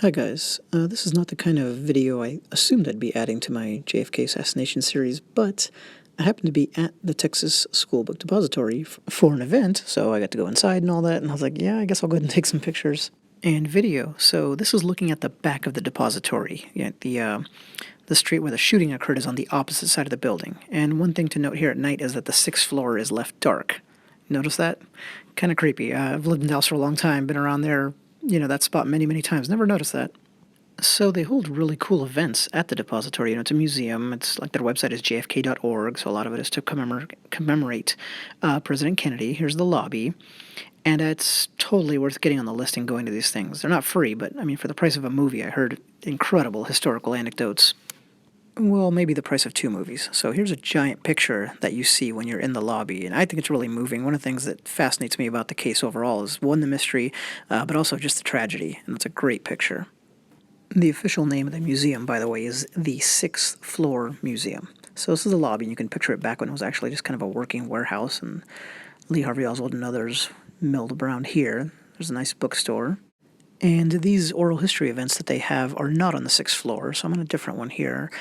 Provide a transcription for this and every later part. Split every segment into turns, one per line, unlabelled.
Hi guys, this is not the kind of video I assumed I'd be adding to my JFK Assassination series, but I happened to be at the Texas School Book Depository for an event, so I got to go inside and all that, and I was like, yeah, I guess I'll go ahead and take some pictures and video. So this is looking at the back of the depository. Yeah, the street where the shooting occurred is on the opposite side of the building, and one thing to note here at night is that the 6th floor is left dark. Notice that? Kind of creepy. I've lived in Dallas for a long time, been around there, that spot many, many times. Never noticed that. So they hold really cool events at the depository. It's a museum. It's like their website is jfk.org, so a lot of it is to commemorate President Kennedy. Here's the lobby. And it's totally worth getting on the list and going to these things. They're not free, but, for the price of a movie, I heard incredible historical anecdotes. Well, maybe the price of 2 movies. So here's a giant picture that you see when you're in the lobby, and I think it's really moving. One of the things that fascinates me about the case overall is, one, the mystery, but also just the tragedy, and it's a great picture. The official name of the museum, by the way, is the 6th Floor Museum. So this is the lobby, and you can picture it back when it was actually just kind of a working warehouse, and Lee Harvey Oswald and others milled around here. There's a nice bookstore. And these oral history events that they have are not on the 6th floor, so I'm on a different one here.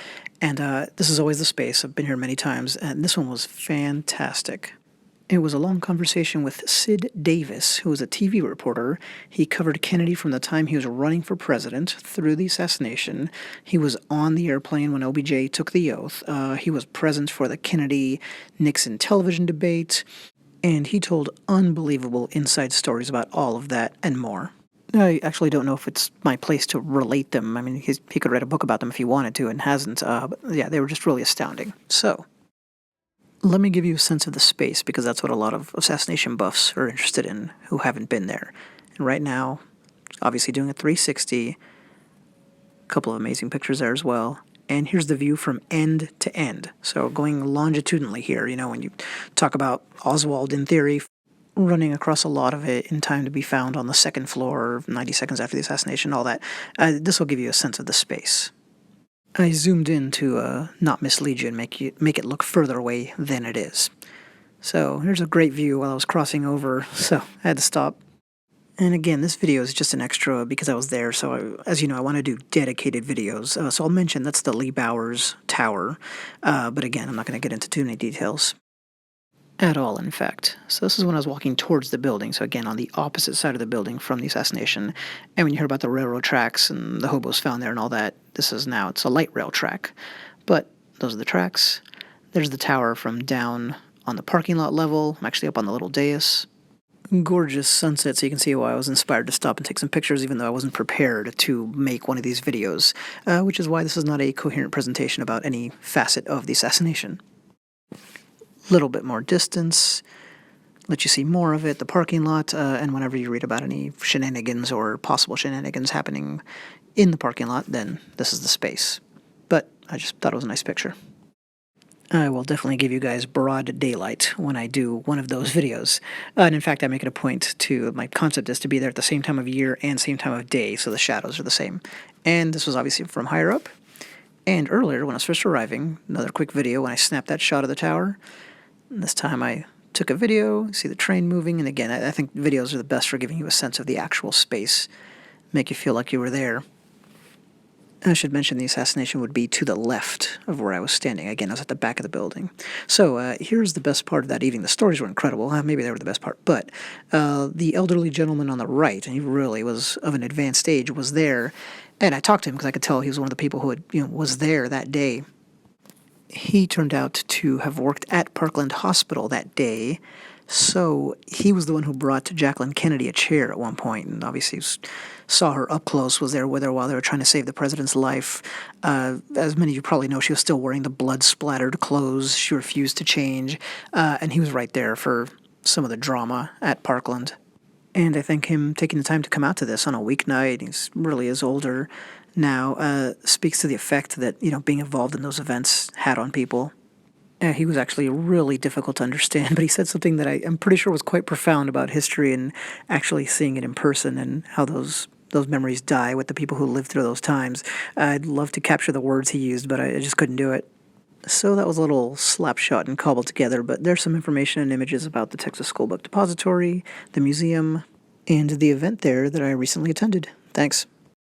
And this is always the space. I've been here many times, and this one was fantastic. It was a long conversation with Sid Davis, who was a TV reporter. He covered Kennedy from the time he was running for president through the assassination. He was on the airplane when OBJ took the oath. He was present for the Kennedy-Nixon television debate, and he told unbelievable inside stories about all of that and more. I actually don't know if it's my place to relate them. He could write a book about them if he wanted to and hasn't. But yeah, they were just really astounding. So, let me give you a sense of the space, because that's what a lot of assassination buffs are interested in who haven't been there. And right now, obviously doing a 360, a couple of amazing pictures there as well. And here's the view from end to end. So going longitudinally here, when you talk about Oswald in theory, running across a lot of it in time to be found on the 2nd floor 90 seconds after the assassination, all that. This will give you a sense of the space. I zoomed in to not mislead you and make it look further away than it is. So here's a great view while I was crossing over, so I had to stop. And again, this video is just an extra because I was there, so as you know, I want to do dedicated videos. So I'll mention that's the Lee Bowers Tower, but again, I'm not going to get into too many details. At all, in fact. So this is when I was walking towards the building, so again, on the opposite side of the building from the assassination. And when you heard about the railroad tracks and the hobos found there and all that, it's a light rail track. But those are the tracks. There's the tower from down on the parking lot level. I'm actually up on the little dais. Gorgeous sunset, so you can see why I was inspired to stop and take some pictures, even though I wasn't prepared to make one of these videos, which is why this is not a coherent presentation about any facet of the assassination. Little bit more distance, let you see more of it, the parking lot, and whenever you read about any shenanigans or possible shenanigans happening in the parking lot, then this is the space. But I just thought it was a nice picture. I will definitely give you guys broad daylight when I do one of those videos. And in fact, I make it a point my concept is to be there at the same time of year and same time of day, so the shadows are the same. And this was obviously from higher up. And earlier, when I was first arriving, another quick video when I snapped that shot of the tower. This time I took a video, see the train moving, and again, I think videos are the best for giving you a sense of the actual space, make you feel like you were there. I should mention the assassination would be to the left of where I was standing. Again, I was at the back of the building. So here's the best part of that evening. The stories were incredible. Maybe they were the best part. But the elderly gentleman on the right, and he really was of an advanced age, was there. And I talked to him because I could tell he was one of the people who was there that day. He turned out to have worked at Parkland Hospital that day, so he was the one who brought Jacqueline Kennedy a chair at one point, and obviously saw her up close, was there with her while they were trying to save the president's life. As many of you probably know, she was still wearing the blood-splattered clothes. She refused to change, and he was right there for some of the drama at Parkland. And I think him taking the time to come out to this on a weeknight, he really is older now, speaks to the effect that, being involved in those events had on people. He was actually really difficult to understand, but he said something that I'm pretty sure was quite profound about history and actually seeing it in person and how those memories die with the people who lived through those times. I'd love to capture the words he used, but I just couldn't do it. So that was a little slap shot and cobbled together, but there's some information and images about the Texas School Book Depository, the museum, and the event there that I recently attended. Thanks.